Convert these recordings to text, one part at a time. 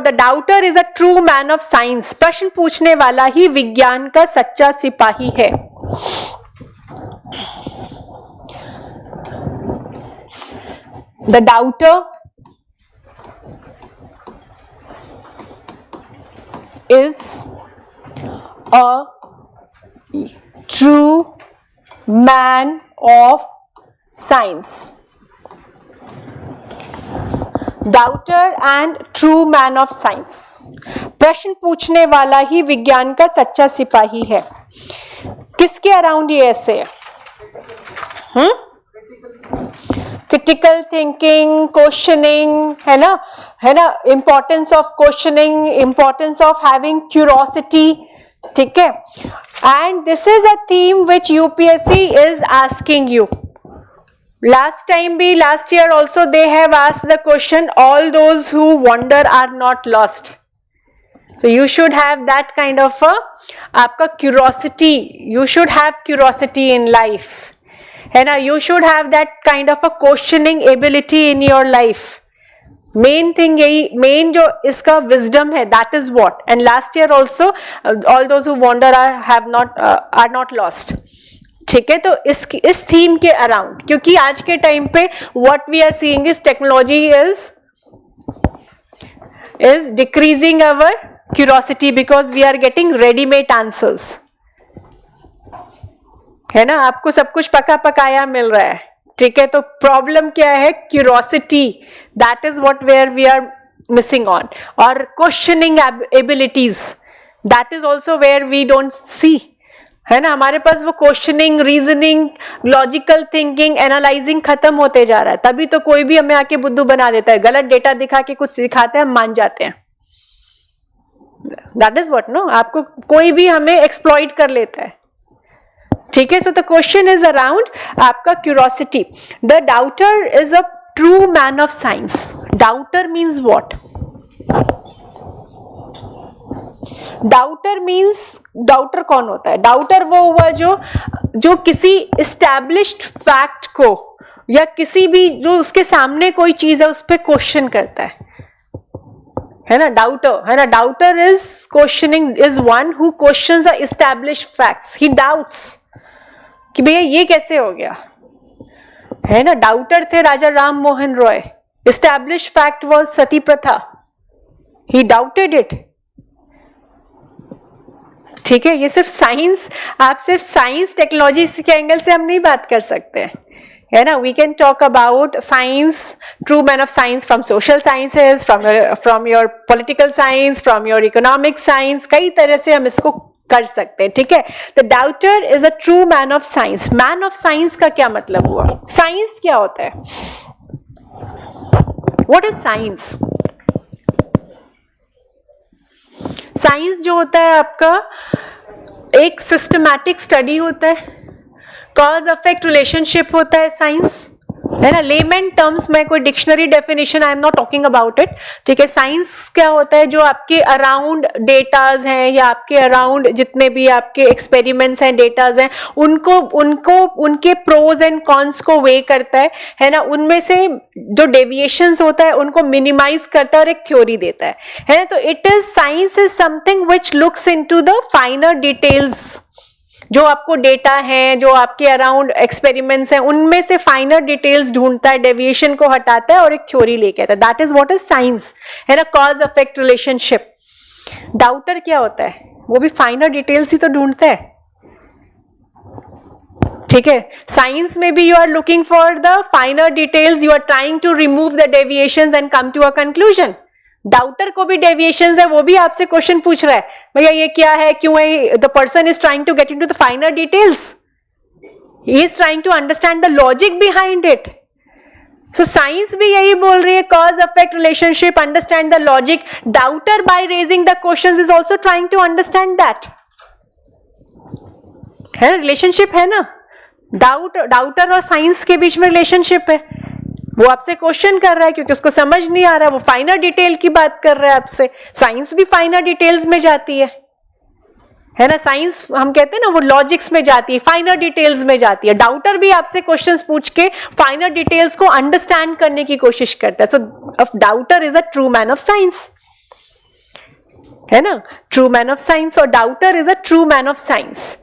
The doubter is a true man of science. प्रश्न पूछने वाला ही विज्ञान का सच्चा सिपाही है. The daughter is a true man of science. Doubter and true man of science. प्रश्न पूछने वाला ही विज्ञान का सच्चा सिपाही है. किसके अराउंड ये ऐसे है? क्रिटिकल थिंकिंग, क्वेश्चनिंग, है ना, importance of questioning, importance of having curiosity. ठीक है, and this is a theme which UPSC is asking you. Last time भी, last year also they have asked the question, all those who wander are not lost. So you should have that kind of a आपका curiosity, you should have curiosity in life, है ना. You should have that kind of a questioning ability in your life. Main thing यही, main जो इसका wisdom है, that is what. And last year also all those who wander are not lost. ठीक है, तो इस theme के around, क्योंकि आज के time पे what we are seeing is technology is decreasing our curiosity because we are getting ready-made answers. है ना, आपको सब कुछ पका पकाया मिल रहा है. ठीक है, तो प्रॉब्लम क्या है? Curiosity. That is what where we are missing on. और questioning abilities, that is also where we don't see. है ना, हमारे पास वो questioning, reasoning, logical thinking, analysing खत्म होते जा रहा है. तभी तो कोई भी हमें आके बुद्धू बना देता है. गलत डेटा दिखा के कुछ सिखाते हैं, हम मान जाते हैं. दैट इज व्हाट, नो, आपको कोई भी हमें एक्सप्लॉइट कर लेता है. ठीक है, so the question is around आपका curiosity. The doubter is a true man of science. Doubter means what? Doubter means, doubter कौन होता है? डाउटर वो हुआ जो किसी एस्टैब्लिश्ड फैक्ट को या किसी भी जो उसके सामने कोई चीज है उस पर क्वेश्चन करता है ना. डाउटर, है ना. Daughter is questioning, is one who questions the established facts. He doubts कि भैया ये कैसे हो गया, है ना. डाउटर थे Raja Ram Mohan Roy. Established fact was sati pratha. He doubted it. ठीक है, ये सिर्फ साइंस, आप सिर्फ साइंस टेक्नोलॉजी के एंगल से हम नहीं बात कर सकते हैं, है ना. We can talk about science, true man of science from social sciences, from your political science, from your economic science. कई तरह से हम इसको कर सकते हैं. ठीक है, the doubter is a true man of science. Man of science का क्या मतलब हुआ? साइंस क्या होता है? What is science? साइंस जो होता है आपका एक सिस्टमैटिक स्टडी होता है. कॉज अफेक्ट रिलेशनशिप होता है साइंस, है ना. लेमन टर्म्स में, कोई dictionary definition I am not talking about it. ठीक है, साइंस क्या होता है? जो आपके अराउंड डेटाज हैं या आपके अराउंड जितने भी आपके एक्सपेरिमेंट्स हैं, डेटाज हैं, उनको उनके प्रोज एंड कॉन्स को वे करता है ना. उनमें से जो डेविएशंस होता है उनको मिनिमाइज करता है और एक थ्योरी देता है ना. तो it is, science is something which looks into the finer details. जो आपको डेटा है, जो आपके अराउंड एक्सपेरिमेंट्स हैं, उनमें से फाइनर डिटेल्स ढूंढता है, डेविएशन को हटाता है और एक थ्योरी लेके आता है. That is what is science, है ना. Cause effect relationship. डाउटर क्या होता है? वो भी फाइनर डिटेल्स ही तो ढूंढता है. ठीक है, साइंस में भी you are looking for the finer details, you are trying to remove the deviations and come to a conclusion. Doubter को भी डेविएशंस है, वो भी आपसे क्वेश्चन पूछ रहा है, भैया ये क्या है, क्यों है. The person is trying to get into the finer details. He is trying to understand the logic behind it. So science भी यही बोल रही है, cause effect relationship, understand the logic. Doubter by raising the questions is also trying to understand that. है, relationship है ना. Daughter और science के बीच में रिलेशनशिप है. वो आपसे क्वेश्चन कर रहा है क्योंकि उसको समझ नहीं आ रहा, वो फाइनर डिटेल की बात कर रहा है आपसे. साइंस भी फाइनर डिटेल्स में जाती है ना. साइंस हम कहते हैं ना, वो लॉजिक्स में जाती है, फाइनर डिटेल्स में जाती है. डाउटर भी आपसे क्वेश्चंस पूछ के फाइनर डिटेल्स को अंडरस्टैंड करने की कोशिश करता है. So doubter is a true man of science. है ना, ट्रू मैन ऑफ साइंस, और doubter is a true man of science,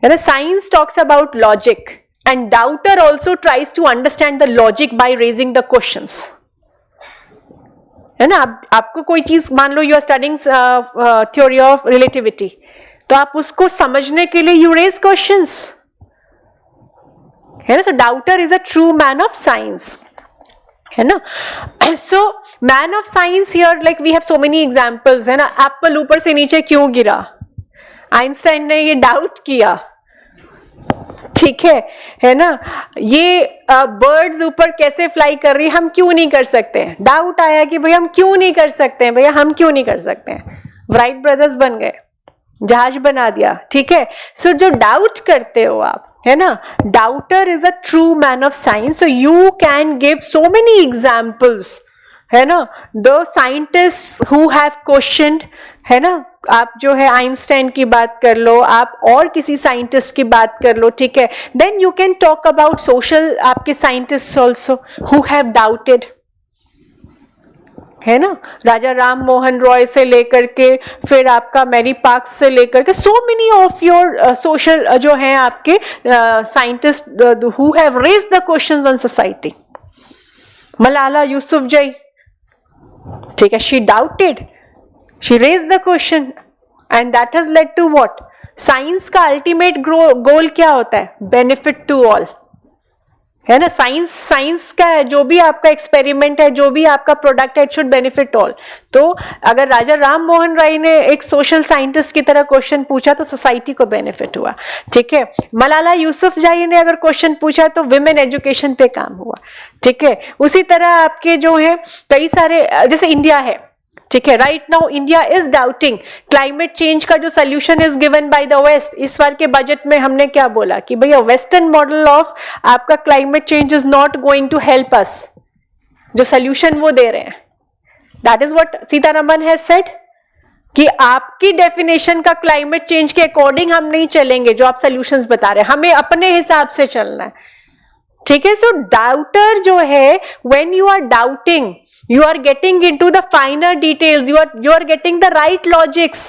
है ना. Science talks about logic and doubter also tries to understand the logic by raising the questions, है ना. आपको कोई चीज, मान लो you are studying theory of relativity, तो आप उसको समझने के लिए यू रेज क्वेश्चंस, है ना. So doubter is a true man of science, है ना. So man of science here, like we have so many examples, है ना. एप्पल ऊपर से नीचे क्यों गिरा, आइंस्टाइन ने ये डाउट किया, ठीक है ना. ये बर्ड्स ऊपर कैसे फ्लाई कर रही, हम क्यों नहीं कर सकते, डाउट आया कि भैया हम क्यों नहीं कर सकते हैं, भैया हम क्यों नहीं कर सकते हैं. राइट ब्रदर्स बन गए, जहाज बना दिया, ठीक है. सो जो डाउट करते हो आप, है ना, daughter is a true man of science. So you can give so many examples, है ना. The scientist who have questioned, है ना, आप जो है आइंस्टाइन की बात कर लो, आप और किसी साइंटिस्ट की बात कर लो, ठीक है. Then you can talk about social आपके scientist also who have doubted, है ना. राजा राम मोहन रॉय से लेकर के, फिर आपका मैरी पार्क्स से लेकर के, so many of your social जो है आपके scientist who have raised the questions on society. Malala Yousafzai, ठीक है, she doubted, she raised the question and that has led to what? Science का अल्टीमेट गोल क्या होता है, बेनिफिट टू ऑल, है ना. साइंस का जो भी आपका एक्सपेरिमेंट है, जो भी आपका प्रोडक्ट है, इट शुड बेनिफिट ऑल. तो अगर राजा राम मोहन राय ने एक सोशल साइंटिस्ट की तरह क्वेश्चन पूछा तो सोसाइटी को बेनिफिट हुआ, ठीक है. मलाला यूसुफजई ने अगर क्वेश्चन पूछा तो विमेन एजुकेशन पे काम हुआ, ठीक है. उसी तरह आपके जो है कई सारे, जैसे इंडिया है, ठीक है. Right now India is doubting climate change का जो solution is given by the west. इस बार के बजट में हमने क्या बोला कि भैया वेस्टर्न मॉडल ऑफ आपका climate change is not going to help us, जो सोल्यूशन वो दे रहे हैं. That is what Sitharaman has said कि आपकी डेफिनेशन का क्लाइमेट चेंज के अकॉर्डिंग हम नहीं चलेंगे, जो आप सोल्यूशंस बता रहे हैं, हमें अपने हिसाब से चलना है, ठीक है. सो डाउटर जो है, when you are doubting, you are getting into the finer details, you are getting the right logics,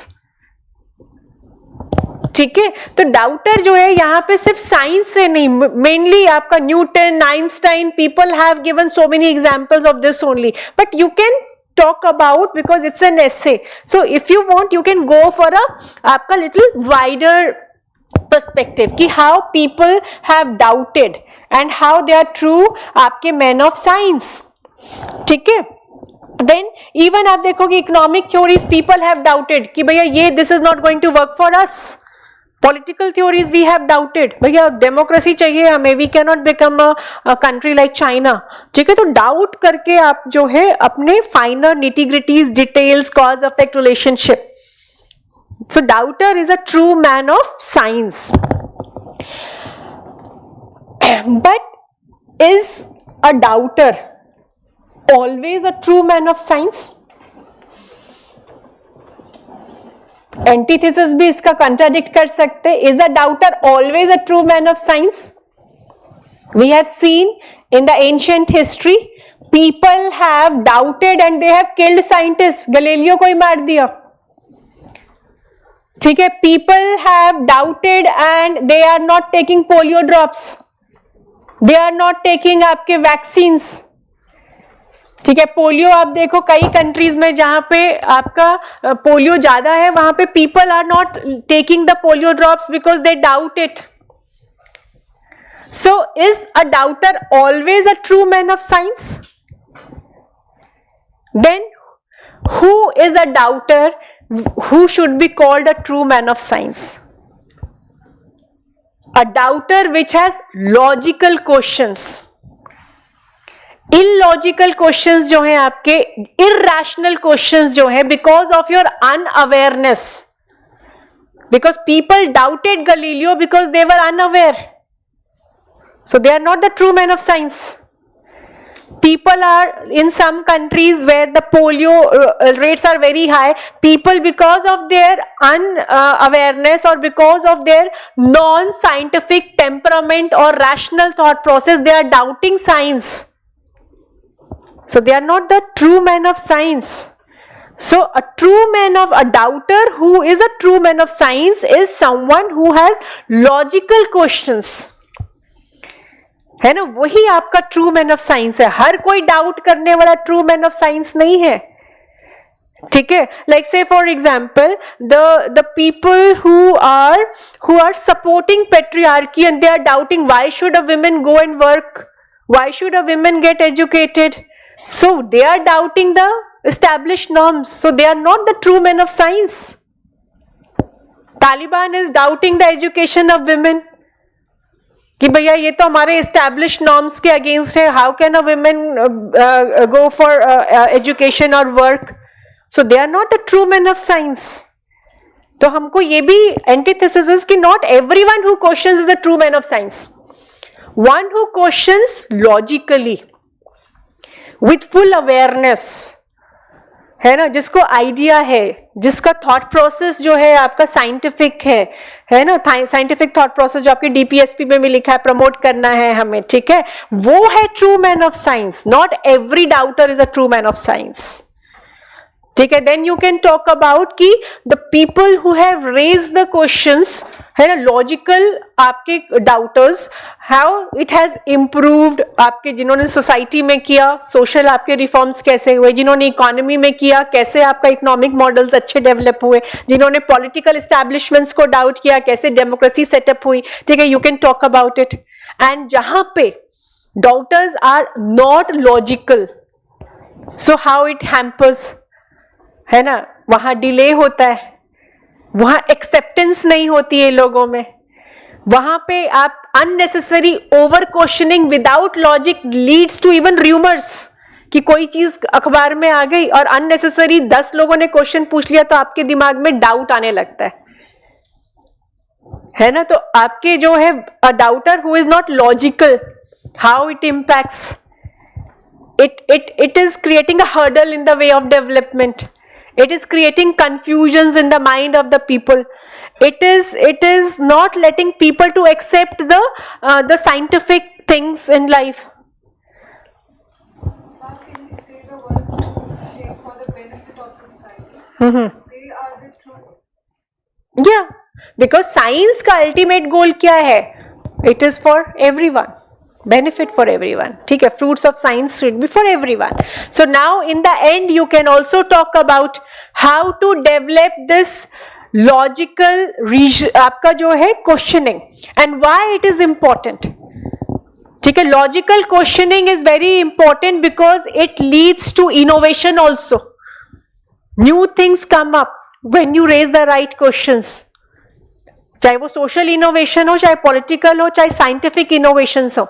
ठीक है. तो डाउटर जो है यहाँ पे सिर्फ साइंस से नहीं, मेनली आपका Newton, Einstein, people have given so many examples of this only, but you can talk about because it's an essay. So if you want you can go for a आपका little wider perspective कि how people have doubted and how they are true आपके men of science, ठीक है. Then even आप देखोगे economic theories people have doubted कि भैया ये this is not going to work for us. Political theories we have doubted, भैया democracy चाहिए हमें, we can not become a country like China, ठीक है. तो डाउट करके आप जो है अपने finer nitty gritties, details, cause effect relationship. So doubter is a true man of science. But is a doubter always a true man of science? Antithesis भी इसका contradict कर सकते. Is a doubter always a true man of science? We have seen in the ancient history people have doubted and they have killed scientists. Galileo को ही मार दिया, ठीक है. People have doubted and they are not taking polio drops, they are not taking आपके vaccines, ठीक है. Polio आप देखो कई कंट्रीज में जहां पे आपका पोलियो ज्यादा है, वहां पे people are not taking the polio drops because they doubt it. So is a doubter always a true man of science? Then who is a doubter who should be called a true man of science? A doubter which has logical questions. Illogical questions जो हैं आपके, irrational questions जो हैं, because of your unawareness, because people doubted Galileo because they were unaware, so they are not the true man of science. People are in some countries where the polio rates are very high. People, because of their unawareness or because of their non-scientific temperament or rational thought process, they are doubting science. So they are not the true men of science. So a doubter who is a true man of science is someone who has logical questions, है ना, वही आपका true man of science है. हर कोई doubt करने वाला true man of science नहीं है. ठीक है, like say for example the people who are supporting patriarchy and they are doubting why should a women go and work, why should a women get educated, so they are doubting the established norms, so they are not the true men of science. Taliban is doubting the education of women कि भैया ये तो हमारे established norms के against है, how can a woman go for education or work, so they are not the true men of science. तो हमको ये भी antithesis कि not everyone who questions is a true man of science. One who questions logically with full awareness, है ना, जिसको idea है, जिसका थॉट प्रोसेस जो है आपका साइंटिफिक है ना, साइंटिफिक थॉट प्रोसेस जो आपके डीपीएसपी में भी लिखा है, प्रमोट करना है हमें, ठीक है, वो है true man of science. Not every doubter is a true man of science. ठीक है, then you can talk about कि the people who have raised the questions, है ना, लॉजिकल आपके doubters, how it has improved, आपके जिन्होंने society में किया, सोशल आपके रिफॉर्म्स कैसे हुए, जिन्होंने इकोनॉमी में किया, कैसे आपका इकोनॉमिक मॉडल्स अच्छे डेवलप हुए, जिन्होंने पॉलिटिकल एस्टैब्लिशमेंट्स को डाउट किया, कैसे डेमोक्रेसी सेटअप हुई. ठीक है, you can talk about it. And जहां पे doubters are not logical, so how it hampers, है ना, वहां डिले होता है, वहां एक्सेप्टेंस नहीं होती है लोगों में, वहां पे आप unnecessary over questioning without logic leads to even rumours कि कोई चीज अखबार में आ गई और अननेसेसरी 10 लोगों ने क्वेश्चन पूछ लिया तो आपके दिमाग में डाउट आने लगता है ना. तो आपके जो है a doubter who is not logical, how it impacts, it is creating a hurdle in the way of development. It is creating confusions in the mind of the people. It is not letting people to accept the scientific things in life. How can we say the ones who for the benefit of society? They are the true. Yeah, because science का ultimate goal क्या है? It is for everyone. Benefit for everyone. ठीक है, fruits of science should be for everyone. So now in the end you can also talk about how to develop this logical आपका जो है questioning and why it is important. ठीक है, logical questioning is very important because it leads to innovation also. New things come up when you raise the right questions. चाहे वो social innovation हो, चाहे political हो, चाहे साइंटिफिक इनोवेशंस हो,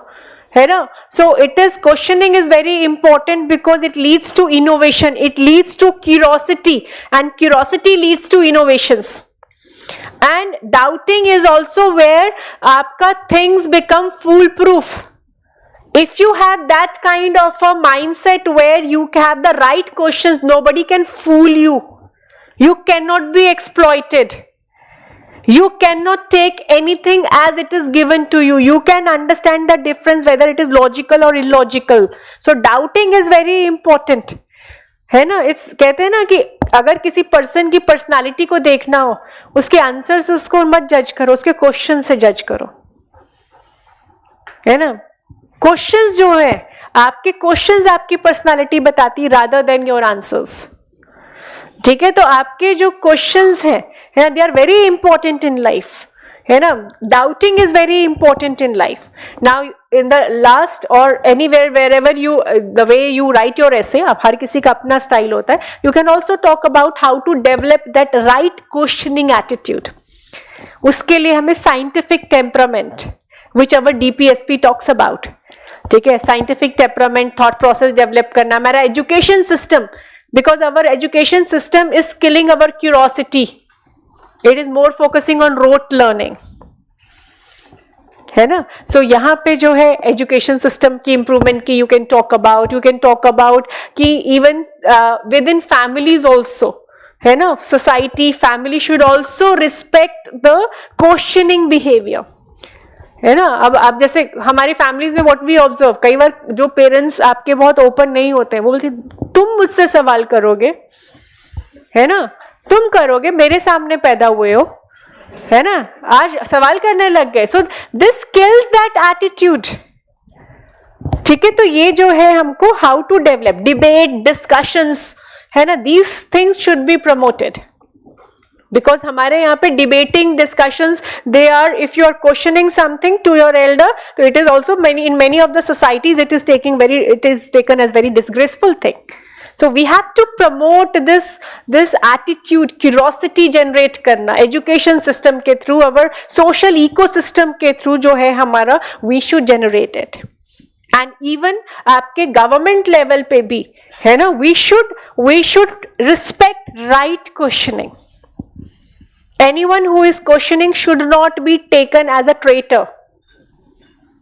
है ना. So it is questioning is very important because it leads to innovation, it leads to curiosity and curiosity leads to innovations. And doubting is also where आपका things become fool proof. If you have that kind of a mindset where you have the right questions, nobody can fool you. You cannot be exploited. You cannot take anything as it is given to you. You can understand the difference whether it is logical or illogical. So doubting is very important. है ना, it's कहते हैं ना कि अगर किसी person की personality को देखना हो, उसके आंसर्स उसको मत जज करो, उसके क्वेश्चन से जज करो, है ना. क्वेश्चंस जो है, आपके क्वेश्चंस आपकी पर्सनालिटी बताती रादर देन योर आंसर्स. ठीक है, तो आपके जो क्वेश्चंस हैं, they are very important in life, है ना. Doubting is very important in life. Now in the last और anywhere wherever you the way you write your essay, आप हर किसी का अपना स्टाइल होता है. You can also talk about how to develop that right questioning attitude. उसके लिए हमें scientific temperament which our DPSP talks about, ठीक है, scientific temperament, thought process develop करना. हमारा education system, because our education system is killing our curiosity. It is more focusing on rote learning, है ना. सो यहाँ पे जो है एजुकेशन सिस्टम की इम्प्रूवमेंट की यू कैन टॉक अबाउट कि even with in families also, है ना, society, family should also respect the questioning behaviour, है ना. अब आप जैसे हमारी फैमिलीज में व्हाट वी ऑब्जर्व, कई बार जो पेरेंट्स आपके बहुत ओपन नहीं होते हैं, वो बोलते तुम मुझसे सवाल करोगे, है ना, तुम करोगे, मेरे सामने पैदा हुए हो, है ना, आज सवाल करने लग गए. So this kills that attitude. ठीक है, तो ये जो है हमको how to develop debate discussions, है ना, these things should be promoted. Because हमारे यहाँ पे debating discussions they are, if you are questioning something to your elder, तो it is also in many of the societies it is taken as very disgraceful thing. So we have to promote this attitude, curiosity generate करना education system के through, our social ecosystem के through जो है हमारा, we should generate it. And even आपके government level पे भी है ना, we should respect right questioning. Anyone who is questioning should not be taken as a traitor.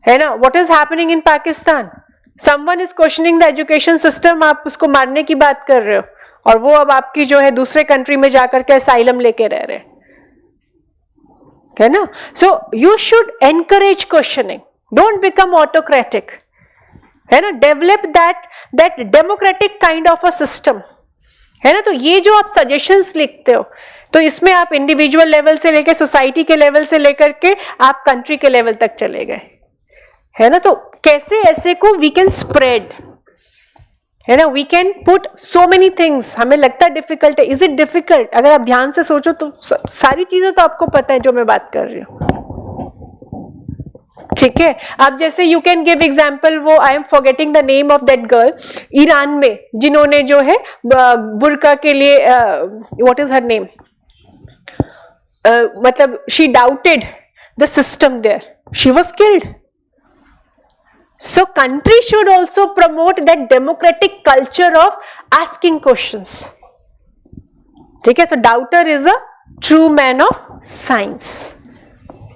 है ना, what is happening in Pakistan? Someone is questioning the education system, आप उसको मारने की बात कर रहे हो, और वो अब आपकी जो है दूसरे कंट्री में जाकर के असाइलम लेके रह रहे है ना. So you should encourage questioning, don't become autocratic, है ना, develop that democratic kind of a system, है ना. तो ये जो आप सजेशंस लिखते हो, तो इसमें आप इंडिविजुअल लेवल से लेकर सोसाइटी के लेवल से लेकर के आप कंट्री के लेवल तक चले गए, है ना. तो कैसे ऐसे को वी कैन स्प्रेड, है ना, we can put so many things. हमें लगता है डिफिकल्ट है, इज इट डिफिकल्ट? अगर आप ध्यान से सोचो तो सारी चीजें तो आपको पता है जो मैं बात कर रही हूँ. ठीक है, आप जैसे यू कैन गिव एग्जाम्पल, वो I am forgetting the name of that girl Iran में, जिन्होंने जो है बुर्का के लिए व्हाट इज हर नेम, मतलब she doubted the system there, she was killed. So country should also promote that democratic culture of asking questions. ठीक है, so doubter is a true man of science.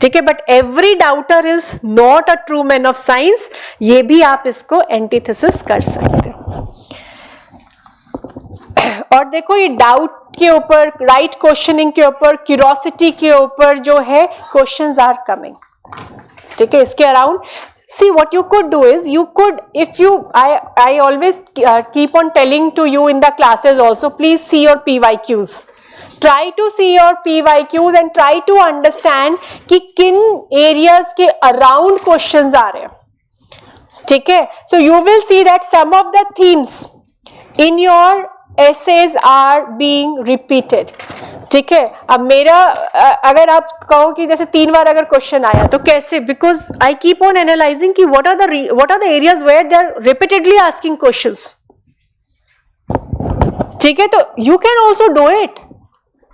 ठीक है, but every doubter is not a true man of science. ये भी आप इसको antithesis कर सकते हो. और देखो ये डाउट के ऊपर, राइट क्वेश्चनिंग के ऊपर, क्यूरोसिटी के ऊपर जो है क्वेश्चंस आर कमिंग. ठीक है, इसके around see what you could do is, you could, if you, I always keep on telling to you in the classes also, please see your PYQs. Try to see your PYQs and try to understand कि किन areas के around questions आ रहे हैं. ठीक है, so you will see that some of the themes in your essays are being repeated. ठीक है, अब मेरा अगर आप कहो कि जैसे 3 बार अगर क्वेश्चन आया तो कैसे, because I keep on analysing कि what are the areas where they are repeatedly asking questions. ठीक है, तो you can also do it,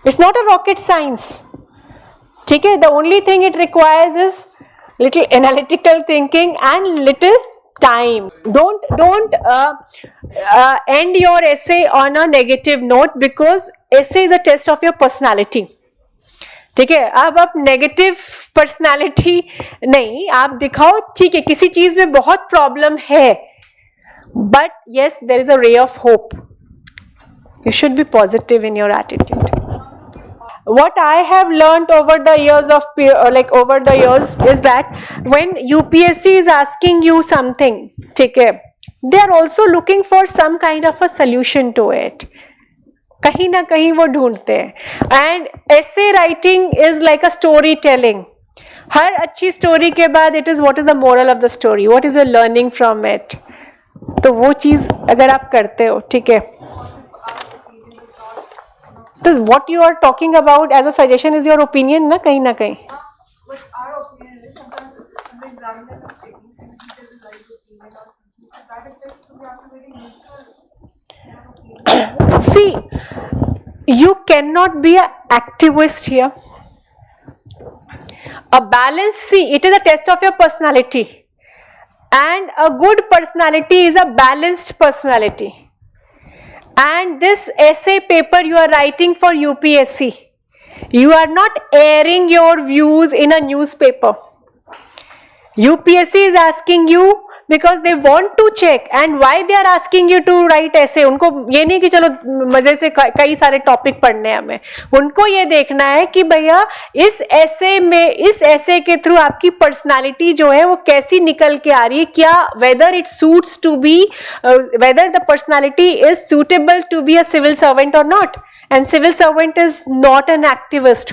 it's not a rocket science. ठीक है, the only thing it requires is little analytical thinking and little time. Don't end your essay on a negative note, because essay is a test of your personality. ठीक है, अब आप negative personality नहीं, आप दिखाओ ठीक है किसी चीज में बहुत प्रॉब्लम है, but yes there is a ray of hope. You should be positive in your attitude. What I have learned over the years is that when UPSC is asking you something, ठीक है, they are also looking for some kind of a solution to it. कहीं ना कहीं वो ढूंढते हैं. And essay writing is like a storytelling. हर अच्छी story के बाद it is what is the moral of the story, what is your learning from it. तो वो चीज अगर आप करते हो, ठीक है, तो what you are talking about as a suggestion is your opinion ना कहीं ना कहीं. But our opinion is sometimes the examiner is taking and he doesn't like the opinion or something. So that affects to be after very neutral. See, you cannot be an activist here. A balance, see, it is a test of your personality, and a good personality is a balanced personality. And this essay paper you are writing for UPSC, you are not airing your views in a newspaper. UPSC is asking you because they want to check, and why they are asking you to write essay. उनको ये नहीं कि चलो मजे से कई सारे topic पढ़ने हैं हमें, उनको ये देखना है कि भैया इस essay में, इस essay के थ्रू आपकी पर्सनालिटी जो है वो कैसी निकल के आ रही है, क्या whether it suits to be whether the personality is suitable to be a civil servant or not. and civil servant is not an activist.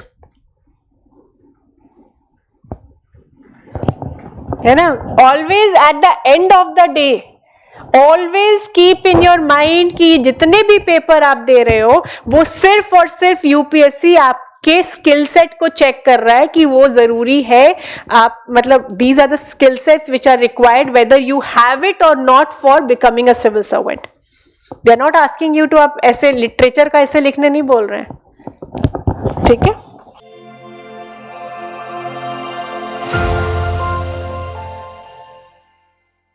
है ना? Always at the end of the day, always keep in your mind कि जितने भी paper आप दे रहे हो वो सिर्फ और सिर्फ यूपीएससी आपके स्किल सेट को चेक कर रहा है कि वो जरूरी है. आप मतलब these are the skill sets which are required whether you have it or not for becoming a civil servant. They are not asking you to आप ऐसे लिटरेचर का ऐसे लिखने नहीं बोल रहे हैं. ठीक है.